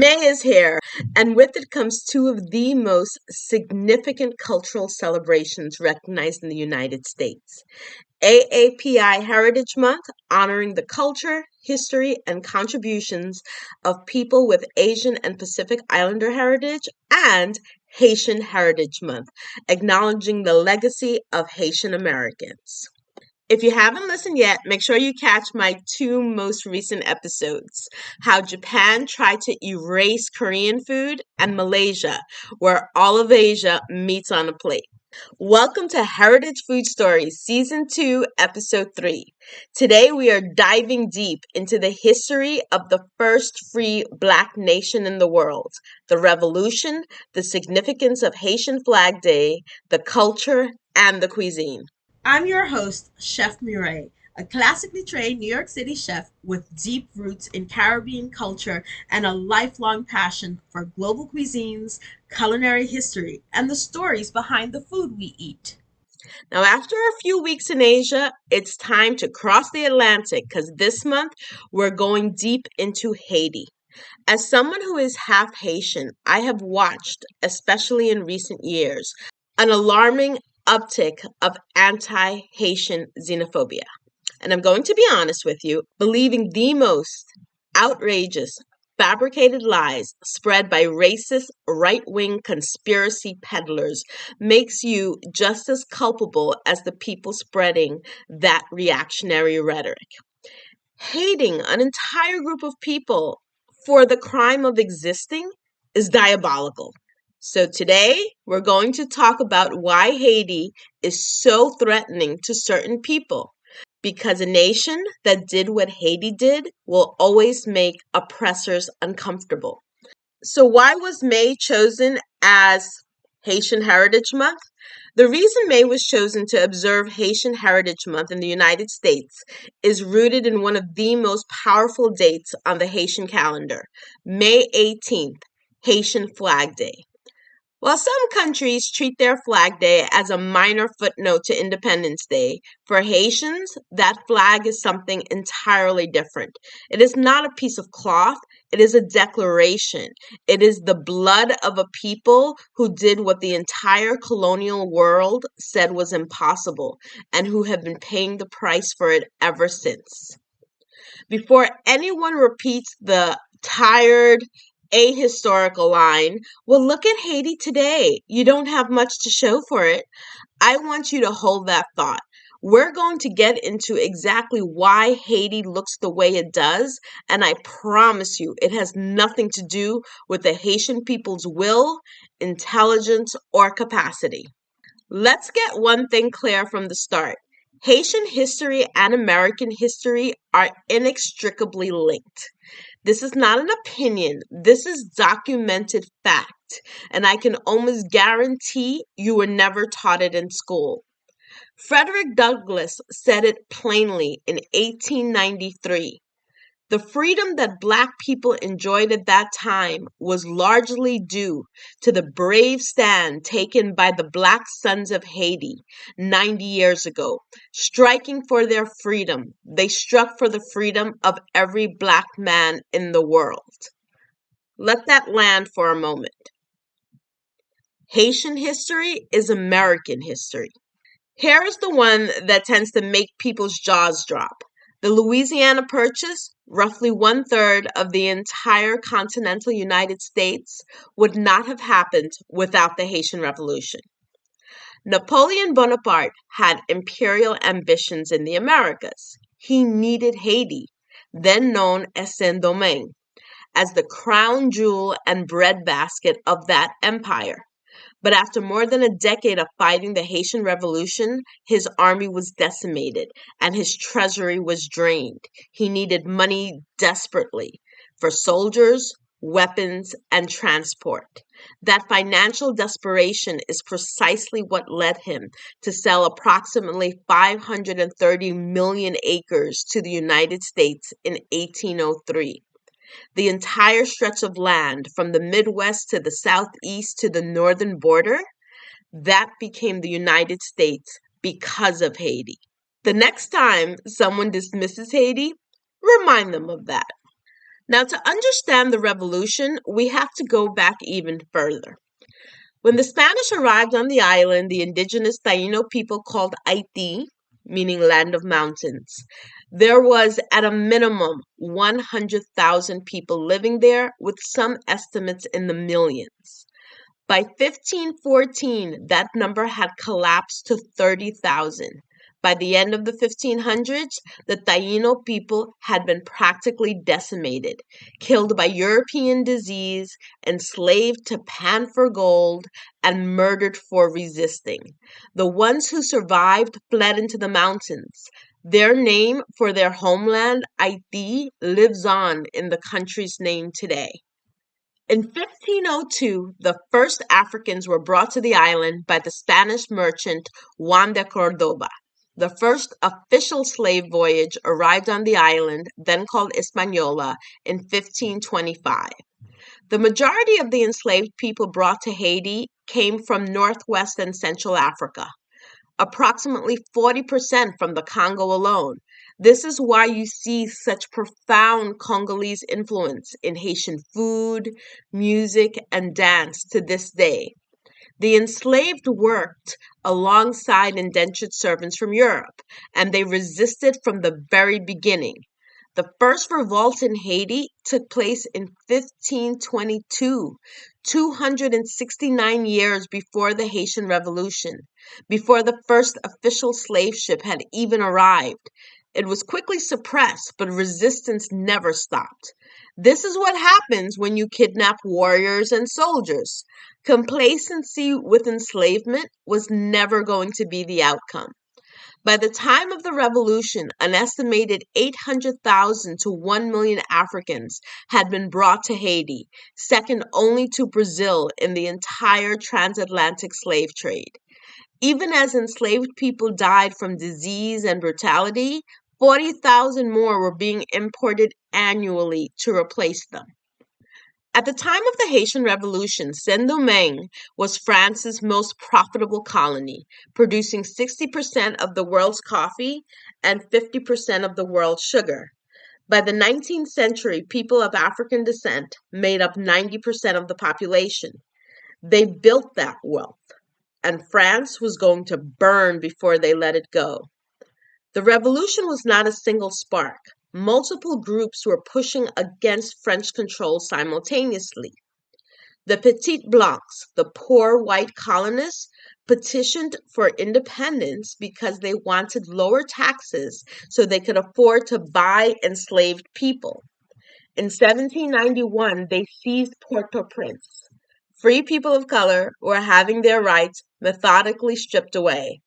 May is here, and with it comes two of the most significant cultural celebrations recognized in the United States. AAPI Heritage Month, honoring the culture, history, and contributions of people with Asian and Pacific Islander heritage, and Haitian Heritage Month, acknowledging the legacy of Haitian Americans. If you haven't listened yet, make sure you catch my two most recent episodes: How Japan Tried to Erase Korean Food, and Malaysia, where all of Asia meets on a plate. Welcome to Heritage Food Stories, Season 2, Episode 3. Today we are diving deep into the history of the first free Black nation in the world, the revolution, the significance of Haitian Flag Day, the culture, and the cuisine. I'm your host, Chef Mireille, a classically trained New York City chef with deep roots in Caribbean culture and a lifelong passion for global cuisines, culinary history, and the stories behind the food we eat. Now, after a few weeks in Asia, it's time to cross the Atlantic because this month we're going deep into Haiti. As someone who is half Haitian, I have watched, especially in recent years, an alarming uptick of anti Haitian xenophobia. And I'm going to be honest with you, believing the most outrageous, fabricated lies spread by racist, right wing conspiracy peddlers makes you just as culpable as the people spreading that reactionary rhetoric. Hating an entire group of people for the crime of existing is diabolical. So today we're going to talk about why Haiti is so threatening to certain people. Because a nation that did what Haiti did will always make oppressors uncomfortable. So, why was May chosen as Haitian Heritage Month? The reason May was chosen to observe Haitian Heritage Month in the United States is rooted in one of the most powerful dates on the Haitian calendar, May 18th, Haitian Flag Day. While some countries treat their Flag Day as a minor footnote to Independence Day, for Haitians, that flag is something entirely different. It is not a piece of cloth, it is a declaration. It is the blood of a people who did what the entire colonial world said was impossible and who have been paying the price for it ever since. Before anyone repeats the tired, ahistorical line, well, look at Haiti today. You don't have much to show for it. I want you to hold that thought. We're going to get into exactly why Haiti looks the way it does, and I promise you, it has nothing to do with the Haitian people's will, intelligence, or capacity. Let's get one thing clear from the start. Haitian history and American history are inextricably linked. This is not an opinion, this is documented fact, and I can almost guarantee you were never taught it in school. Frederick Douglass said it plainly in 1893. The freedom that Black people enjoyed at that time was largely due to the brave stand taken by the Black sons of Haiti 90 years ago. Striking for their freedom, they struck for the freedom of every Black man in the world. Let that land for a moment. Haitian history is American history. Here is the one that tends to make people's jaws drop. The Louisiana Purchase, roughly one-third of the entire continental United States, would not have happened without the Haitian Revolution. Napoleon Bonaparte had imperial ambitions in the Americas. He needed Haiti, then known as Saint-Domingue, as the crown jewel and breadbasket of that empire. But after more than a decade of fighting the Haitian Revolution, his army was decimated and his treasury was drained. He needed money desperately for soldiers, weapons, and transport. That financial desperation is precisely what led him to sell approximately 530 million acres to the United States in 1803. The entire stretch of land from the Midwest to the Southeast to the northern border, that became the United States because of Haiti. The next time someone dismisses Haiti, remind them of that. Now, to understand the revolution, we have to go back even further. When the Spanish arrived on the island, the indigenous Taino people called Haiti, meaning land of mountains, there was at a minimum 100,000 people living there, with some estimates in the millions. By 1514, that number had collapsed to 30,000. By the end of the 1500s, the Taino people had been practically decimated, killed by European disease, enslaved to pan for gold, and murdered for resisting. The ones who survived fled into the mountains. Their name for their homeland, Haiti, lives on in the country's name today. In 1502, the first Africans were brought to the island by the Spanish merchant Juan de Cordoba. The first official slave voyage arrived on the island, then called Hispaniola, in 1525. The majority of the enslaved people brought to Haiti came from northwest and central Africa, approximately 40% from the Congo alone. This is why you see such profound Congolese influence in Haitian food, music, and dance to this day. The enslaved worked alongside indentured servants from Europe, and they resisted from the very beginning. The first revolt in Haiti took place in 1522, 269 years before the Haitian Revolution, before the first official slave ship had even arrived. It was quickly suppressed, but resistance never stopped. This is what happens when you kidnap warriors and soldiers. Complacency with enslavement was never going to be the outcome. By the time of the revolution, an estimated 800,000 to 1 million Africans had been brought to Haiti, second only to Brazil in the entire transatlantic slave trade. Even as enslaved people died from disease and brutality, 40,000 more were being imported annually to replace them. At the time of the Haitian Revolution, Saint-Domingue was France's most profitable colony, producing 60% of the world's coffee and 50% of the world's sugar. By the 19th century, people of African descent made up 90% of the population. They built that wealth, and France was going to burn before they let it go. The revolution was not a single spark. Multiple groups were pushing against French control simultaneously. The Petit Blancs, the poor white colonists, petitioned for independence because they wanted lower taxes so they could afford to buy enslaved people. In 1791, they seized Port-au-Prince. Free people of color were having their rights methodically stripped away.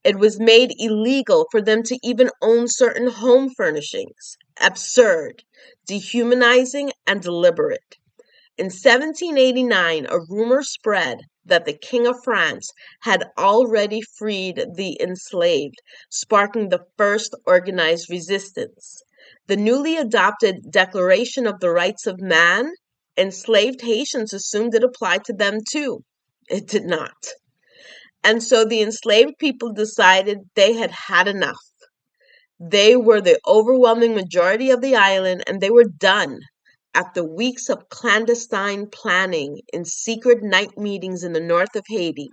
It was made illegal for them to even own certain home furnishings. Absurd, dehumanizing, and deliberate. In 1789, a rumor spread that the King of France had already freed the enslaved, sparking the first organized resistance. The newly adopted Declaration of the Rights of Man, enslaved Haitians assumed it applied to them too. It did not. And so the enslaved people decided they had had enough. They were the overwhelming majority of the island, and they were done. After weeks of clandestine planning in secret night meetings in the north of Haiti,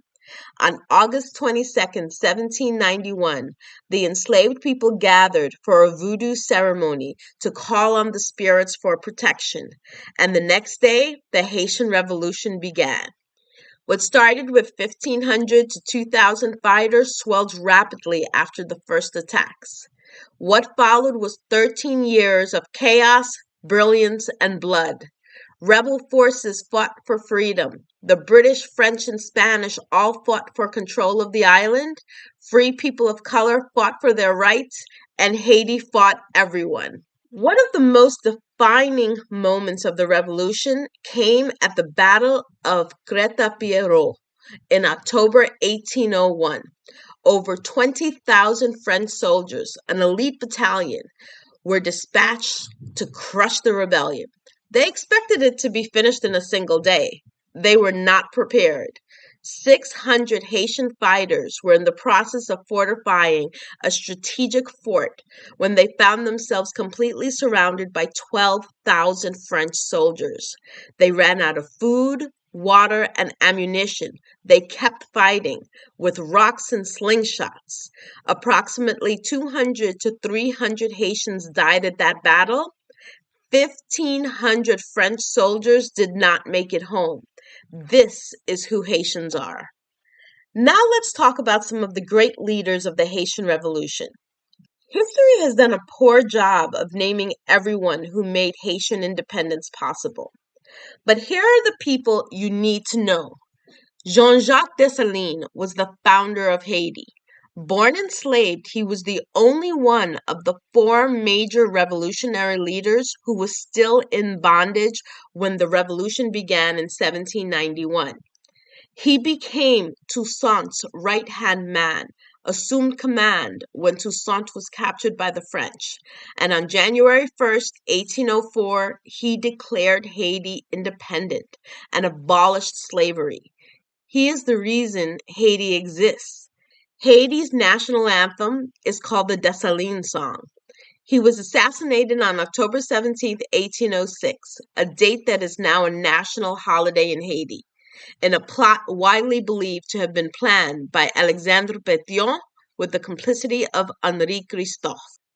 on August 22nd, 1791, the enslaved people gathered for a Vodou ceremony to call on the spirits for protection, and the next day, the Haitian Revolution began. What started with 1,500 to 2,000 fighters swelled rapidly after the first attacks. What followed was 13 years of chaos, brilliance, and blood. Rebel forces fought for freedom. The British, French, and Spanish all fought for control of the island. Free people of color fought for their rights, and Haiti fought everyone. One of the most defining moments of the revolution came at the Battle of Crête-à-Pierrot in October 1801. Over 20,000 French soldiers, an elite battalion, were dispatched to crush the rebellion. They expected it to be finished in a single day. They were not prepared. 600 Haitian fighters were in the process of fortifying a strategic fort when they found themselves completely surrounded by 12,000 French soldiers. They ran out of food, water, and ammunition. They kept fighting with rocks and slingshots. Approximately 200 to 300 Haitians died at that battle. 1,500 French soldiers did not make it home. This is who Haitians are. Now let's talk about some of the great leaders of the Haitian Revolution. History has done a poor job of naming everyone who made Haitian independence possible. But here are the people you need to know. Jean-Jacques Dessalines was the founder of Haiti. Born enslaved, he was the only one of the four major revolutionary leaders who was still in bondage when the revolution began in 1791. He became Toussaint's right-hand man, assumed command when Toussaint was captured by the French, and on January 1st, 1804, he declared Haiti independent and abolished slavery. He is the reason Haiti exists. Haiti's national anthem is called the Dessalines song. He was assassinated on October 17, 1806, a date that is now a national holiday in Haiti, in a plot widely believed to have been planned by Alexandre Pétion with the complicity of Henri Christophe.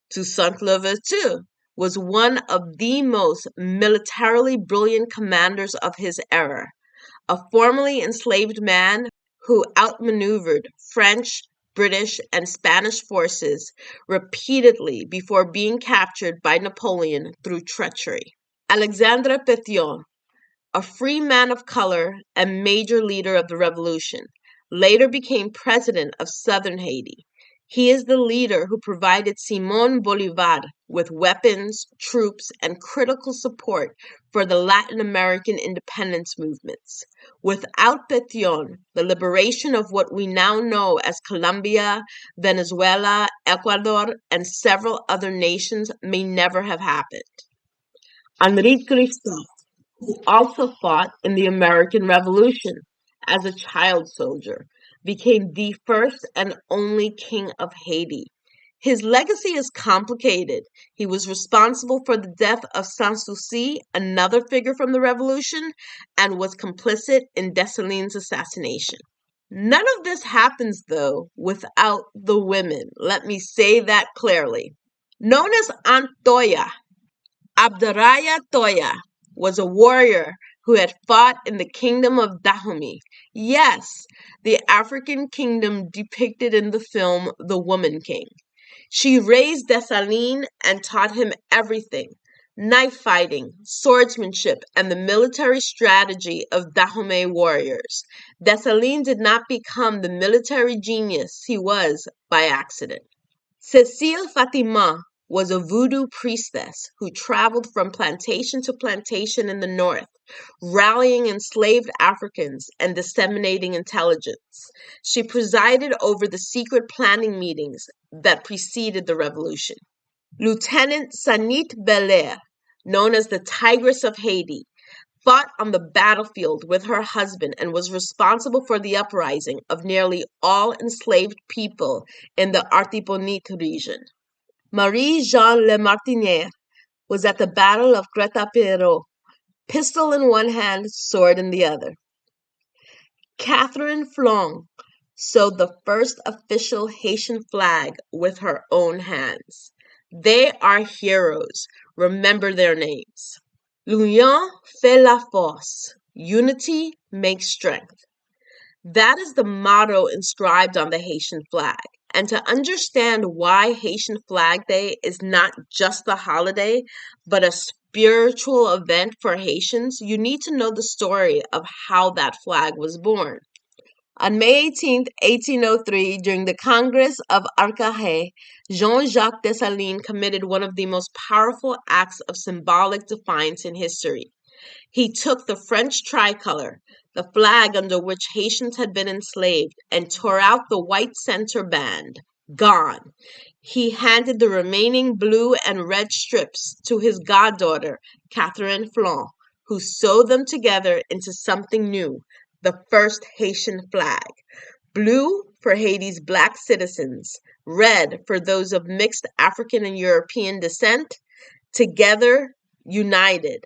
Toussaint Louverture was one of the most militarily brilliant commanders of his era, a formerly enslaved man who outmaneuvered French, British, and Spanish forces repeatedly before being captured by Napoleon through treachery. Alexandre Pétion, a free man of color and major leader of the revolution, later became president of southern Haiti. He is the leader who provided Simon Bolivar with weapons, troops, and critical support for the Latin American independence movements. Without Pétion, the liberation of what we now know as Colombia, Venezuela, Ecuador, and several other nations may never have happened. Henri Christophe, who also fought in the American Revolution as a child soldier, became the first and only king of Haiti. His legacy is complicated. He was responsible for the death of Sans-Souci, another figure from the revolution, and was complicit in Dessalines' assassination. None of this happens, though, without the women. Let me say that clearly. Known as Aunt Toya, Abdaraya Toya was a warrior who had fought in the kingdom of Dahomey. Yes, the African kingdom depicted in the film The Woman King. She raised Dessalines and taught him everything: knife fighting, swordsmanship, and the military strategy of Dahomey warriors. Dessalines did not become the military genius he was by accident. Cécile Fatima was a Vodou priestess who traveled from plantation to plantation in the north, rallying enslaved Africans and disseminating intelligence. She presided over the secret planning meetings that preceded the revolution. Lieutenant Sanit Belair, known as the Tigress of Haiti, fought on the battlefield with her husband and was responsible for the uprising of nearly all enslaved people in the Artibonite region. Marie-Jeanne Lemartinière was at the Battle of Crête-à-Pierrot, pistol in one hand, sword in the other. Catherine Flon sewed the first official Haitian flag with her own hands. They are heroes. Remember their names. L'union fait la force. Unity makes strength. That is the motto inscribed on the Haitian flag. And to understand why Haitian Flag Day is not just a holiday, but a spiritual event for Haitians, you need to know the story of how that flag was born. On May 18, 1803, during the Congress of Arcahé, Jean-Jacques Dessalines committed one of the most powerful acts of symbolic defiance in history. He took the French tricolor, the flag under which Haitians had been enslaved, and tore out the white center band. Gone. He handed the remaining blue and red strips to his goddaughter, Catherine Flon, who sewed them together into something new, the first Haitian flag. Blue for Haiti's black citizens, red for those of mixed African and European descent, together, united.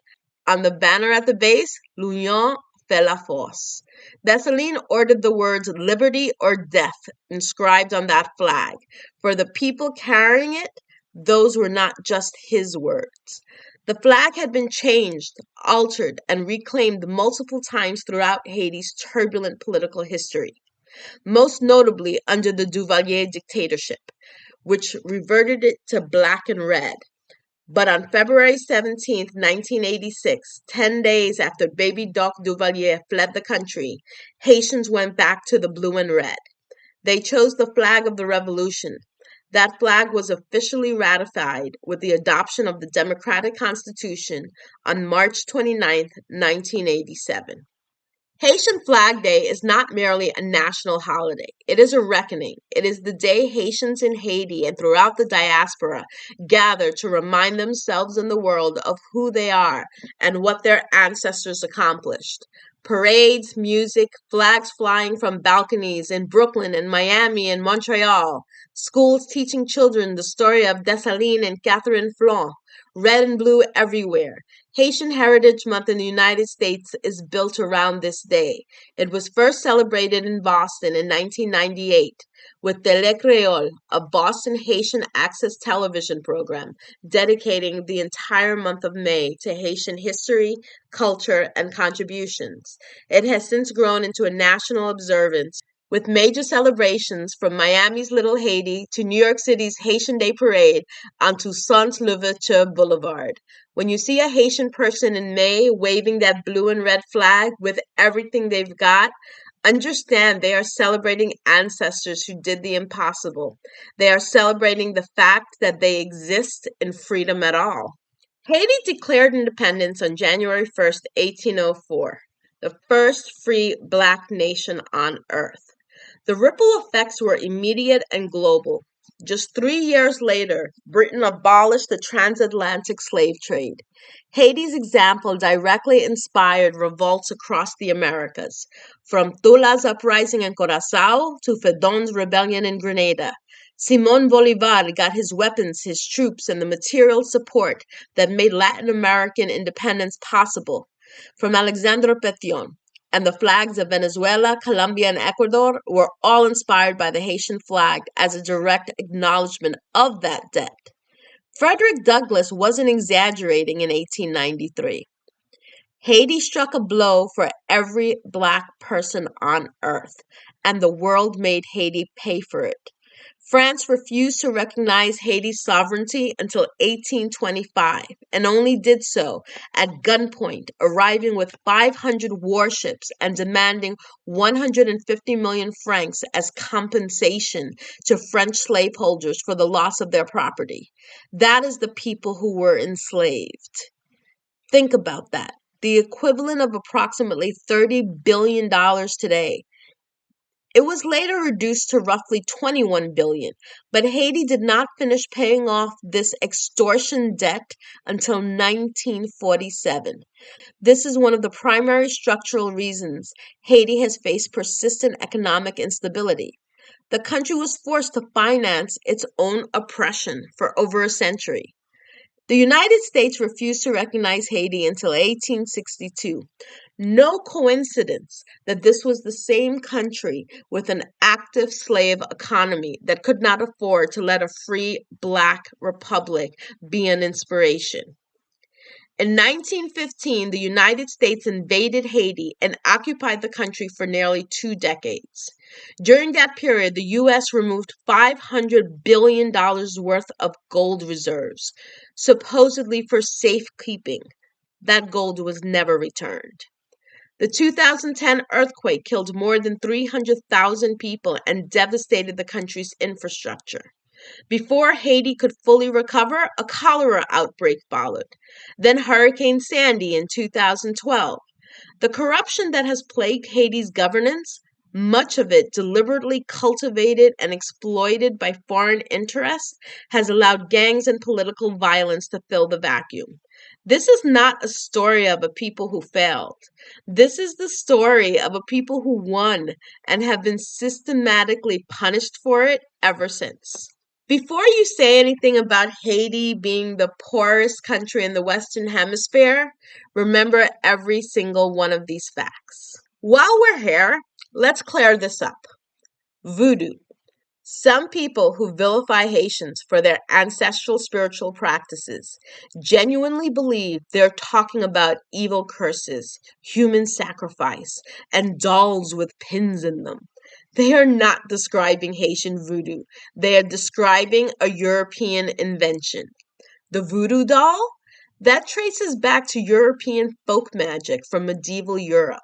On the banner at the base, L'Union fait la force. Dessalines ordered the words liberty or death inscribed on that flag. For the people carrying it, those were not just his words. The flag had been changed, altered, and reclaimed multiple times throughout Haiti's turbulent political history, most notably under the Duvalier dictatorship, which reverted it to black and red. But on February 17, 1986, 10 days after baby Doc Duvalier fled the country, Haitians went back to the blue and red. They chose the flag of the revolution. That flag was officially ratified with the adoption of the Democratic Constitution on March 29, 1987. Haitian Flag Day is not merely a national holiday. It is a reckoning. It is the day Haitians in Haiti and throughout the diaspora gather to remind themselves and the world of who they are and what their ancestors accomplished. Parades, music, flags flying from balconies in Brooklyn and Miami and Montreal, schools teaching children the story of Dessalines and Catherine Flon, red and blue everywhere. Haitian Heritage Month in the United States is built around this day. It was first celebrated in Boston in 1998 with Télé Créole, a Boston Haitian access television program dedicating the entire month of May to Haitian history, culture, and contributions. It has since grown into a national observance with major celebrations from Miami's Little Haiti to New York City's Haitian Day Parade on Toussaint Louverture Boulevard. When you see a Haitian person in May waving that blue and red flag with everything they've got, understand they are celebrating ancestors who did the impossible. They are celebrating the fact that they exist in freedom at all. Haiti declared independence on January 1st, 1804, the first free black nation on earth. The ripple effects were immediate and global. Just 3 years later, Britain abolished the transatlantic slave trade. Haiti's example directly inspired revolts across the Americas, from Tula's uprising in Curaçao to Fedon's rebellion in Grenada. Simón Bolívar got his weapons, his troops, and the material support that made Latin American independence possible, from Alexandre Pétion. And the flags of Venezuela, Colombia, and Ecuador were all inspired by the Haitian flag as a direct acknowledgement of that debt. Frederick Douglass wasn't exaggerating in 1893. Haiti struck a blow for every black person on earth, and the world made Haiti pay for it. France refused to recognize Haiti's sovereignty until 1825, and only did so at gunpoint, arriving with 500 warships and demanding 150 million francs as compensation to French slaveholders for the loss of their property. That is the people who were enslaved. Think about that. The equivalent of approximately $30 billion today. It was later reduced to roughly 21 billion, but Haiti did not finish paying off this extortion debt until 1947. This is one of the primary structural reasons Haiti has faced persistent economic instability. The country was forced to finance its own oppression for over a century. The United States refused to recognize Haiti until 1862. No coincidence that this was the same country with an active slave economy that could not afford to let a free black republic be an inspiration. In 1915, the United States invaded Haiti and occupied the country for nearly 2 decades. During that period, the U.S. removed $500 billion worth of gold reserves, supposedly for safekeeping. That gold was never returned. The 2010 earthquake killed more than 300,000 people and devastated the country's infrastructure. Before Haiti could fully recover, a cholera outbreak followed. Then Hurricane Sandy in 2012. The corruption that has plagued Haiti's governance, much of it deliberately cultivated and exploited by foreign interests, has allowed gangs and political violence to fill the vacuum. This is not a story of a people who failed. This is the story of a people who won and have been systematically punished for it ever since. Before you say anything about Haiti being the poorest country in the Western Hemisphere, remember every single one of these facts. While we're here, let's clear this up. Voodoo. Some people who vilify Haitians for their ancestral spiritual practices genuinely believe they're talking about evil curses, human sacrifice, and dolls with pins in them. They are not describing Haitian voodoo. They are describing a European invention. The voodoo doll? That traces back to European folk magic from medieval Europe,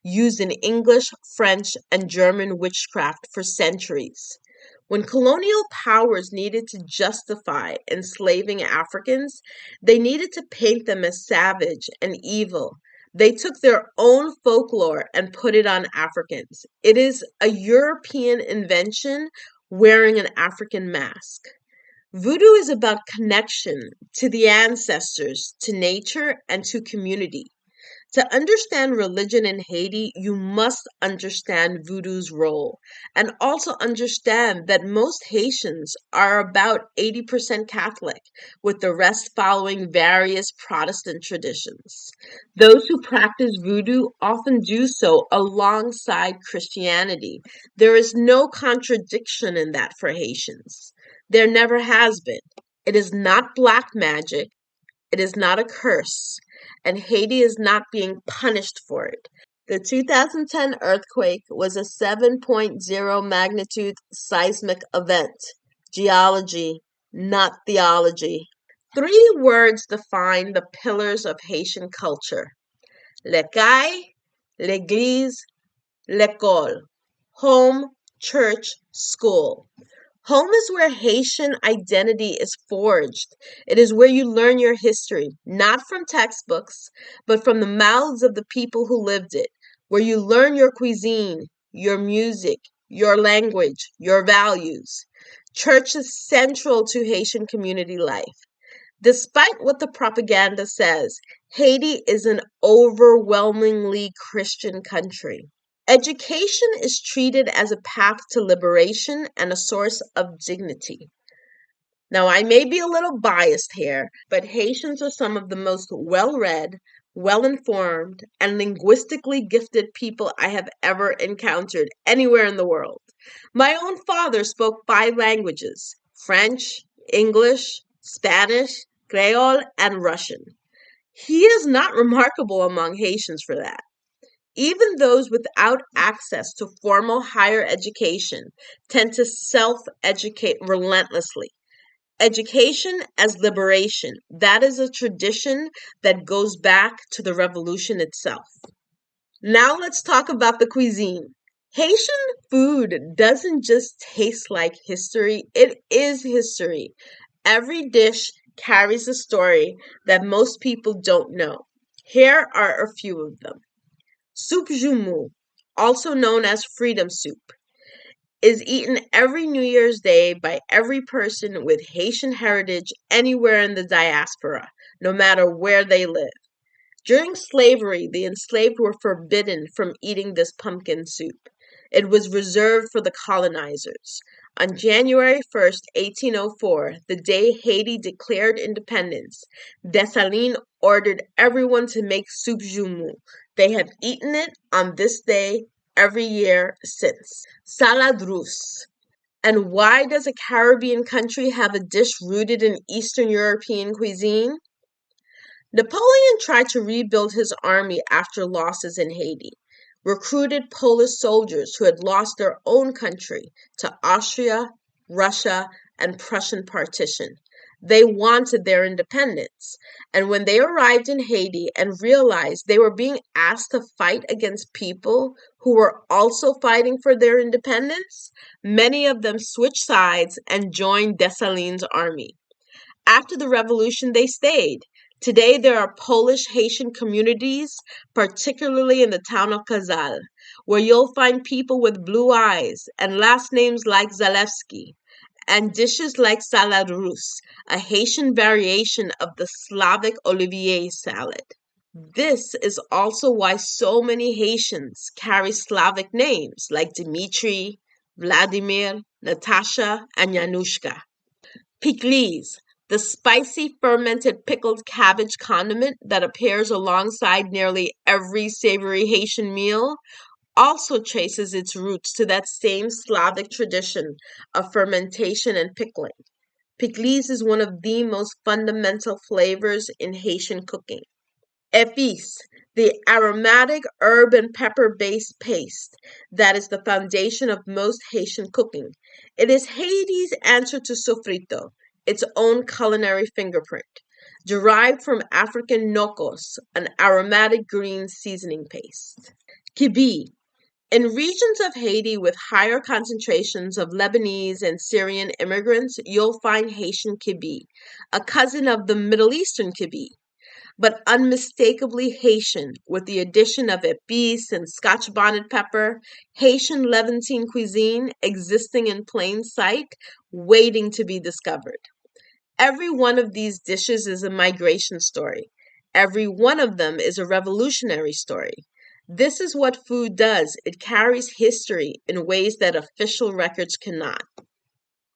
used in English, French, and German witchcraft for centuries. When colonial powers needed to justify enslaving Africans, they needed to paint them as savage and evil. They took their own folklore and put it on Africans. It is a European invention wearing an African mask. Voodoo is about connection to the ancestors, to nature, and to community. To understand religion in Haiti, you must understand voodoo's role and also understand that most Haitians are about 80% Catholic, with the rest following various Protestant traditions. Those who practice voodoo often do so alongside Christianity. There is no contradiction in that for Haitians. There never has been. It is not black magic. It is not a curse, and Haiti is not being punished for it. The 2010 earthquake was a 7.0 magnitude seismic event. Geology, not theology. Three words define the pillars of Haitian culture: l'écaille, l'église, l'école. Home, church, school. Home is where Haitian identity is forged. It is where you learn your history, not from textbooks, but from the mouths of the people who lived it, where you learn your cuisine, your music, your language, your values. Church is central to Haitian community life. Despite what the propaganda says, Haiti is an overwhelmingly Christian country. Education is treated as a path to liberation and a source of dignity. Now, I may be a little biased here, but Haitians are some of the most well read, well informed, and linguistically gifted people I have ever encountered anywhere in the world. My own father spoke 5 languages: French, English, Spanish, Creole, and Russian. He is not remarkable among Haitians for that. Even those without access to formal higher education tend to self educate relentlessly. Education as liberation, that is a tradition that goes back to the revolution itself. Now let's talk about the cuisine. Haitian food doesn't just taste like history, it is history. Every dish carries a story that most people don't know. Here are a few of them. Soup jumeau, also known as freedom soup, is eaten every New Year's Day by every person with Haitian heritage anywhere in the diaspora, no matter where they live. During slavery, the enslaved were forbidden from eating this pumpkin soup. It was reserved for the colonizers. On January 1st, 1804, the day Haiti declared independence, Dessalines ordered everyone to make soup jumeau. They have eaten it on this day every year since. Salad Russe. And why does a Caribbean country have a dish rooted in Eastern European cuisine? Napoleon tried to rebuild his army after losses in Haiti, recruited Polish soldiers who had lost their own country to Austria, Russia, and Prussian partition. They wanted their independence, and when they arrived in Haiti and realized they were being asked to fight against people who were also fighting for their independence, many of them switched sides and joined Dessalines' army. After the revolution, they stayed. Today, there are Polish Haitian communities, particularly in the town of Casal, where you'll find people with blue eyes and last names like Zalewski. and dishes like Salad Russe, a Haitian variation of the Slavic Olivier salad. This is also why so many Haitians carry Slavic names like Dmitry, Vladimir, Natasha, and Yanushka. Pikliz, the spicy fermented pickled cabbage condiment that appears alongside nearly every savory Haitian meal, also traces its roots to that same Slavic tradition of fermentation and pickling. Pikliz is one of the most fundamental flavors in Haitian cooking. Épice, the aromatic herb and pepper-based paste that is the foundation of most Haitian cooking. It is Haiti's answer to sofrito, its own culinary fingerprint, derived from African nocos, an aromatic green seasoning paste. Kibi, in regions of Haiti with higher concentrations of Lebanese and Syrian immigrants, you'll find Haitian kibi, a cousin of the Middle Eastern kibi, but unmistakably Haitian with the addition of épices and Scotch bonnet pepper, Haitian Levantine cuisine existing in plain sight, waiting to be discovered. Every one of these dishes is a migration story. Every one of them is a revolutionary story. This is what food does. It carries history in ways that official records cannot.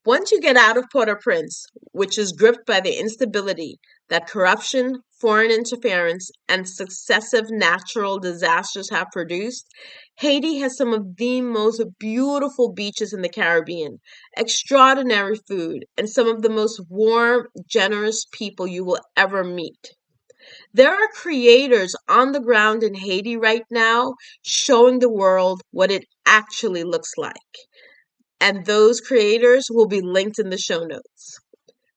Once you get out of Port-au-Prince, which is gripped by the instability that corruption, foreign interference, and successive natural disasters have produced, Haiti has some of the most beautiful beaches in the Caribbean, extraordinary food, and some of the most warm, generous people you will ever meet. There are creators on the ground in Haiti right now showing the world what it actually looks like. And those creators will be linked in the show notes.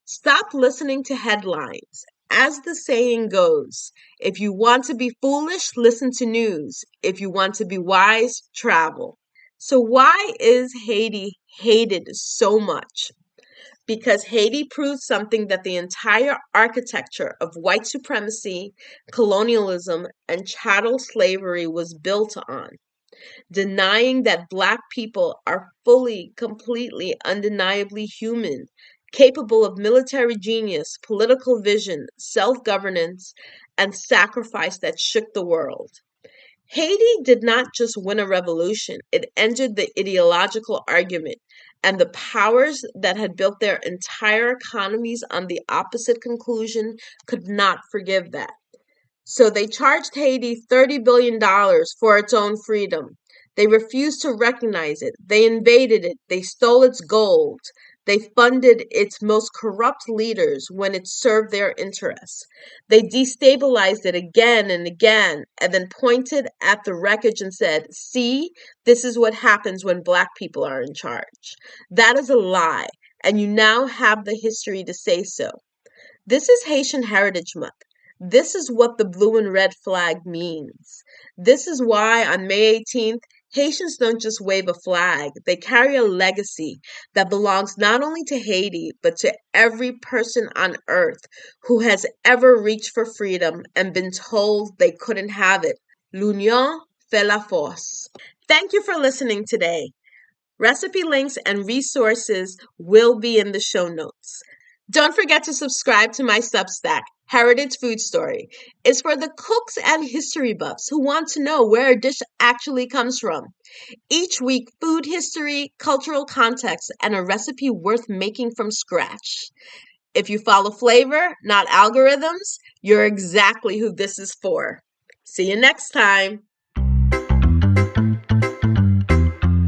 Stop listening to headlines. As the saying goes, if you want to be foolish, listen to news. If you want to be wise, travel. So, why is Haiti hated so much? Because Haiti proved something that the entire architecture of white supremacy, colonialism, and chattel slavery was built on, denying that Black people are fully, completely, undeniably human, capable of military genius, political vision, self governance, and sacrifice that shook the world. Haiti did not just win a revolution, it ended the ideological argument, and the powers that had built their entire economies on the opposite conclusion could not forgive that. So they charged Haiti $30 billion for its own freedom. They refused to recognize it. They invaded it. They stole its gold. They funded its most corrupt leaders when it served their interests. They destabilized it again and then pointed at the wreckage and said, "See, this is what happens when Black people are in charge." That is a lie, and you now have the history to say so. This is Haitian Heritage Month. This is what the blue and red flag means. This is why on May 18th, Haitians don't just wave a flag, they carry a legacy that belongs not only to Haiti, but to every person on earth who has ever reached for freedom and been told they couldn't have it. L'union fait la force. Thank you for listening today. Recipe links and resources will be in the show notes. Don't forget to subscribe to my Substack, Heritage Food Story. It's for the cooks and history buffs who want to know where a dish actually comes from. Each week, food history, cultural context, and a recipe worth making from scratch. If you follow flavor, not algorithms, you're exactly who this is for. See you next time.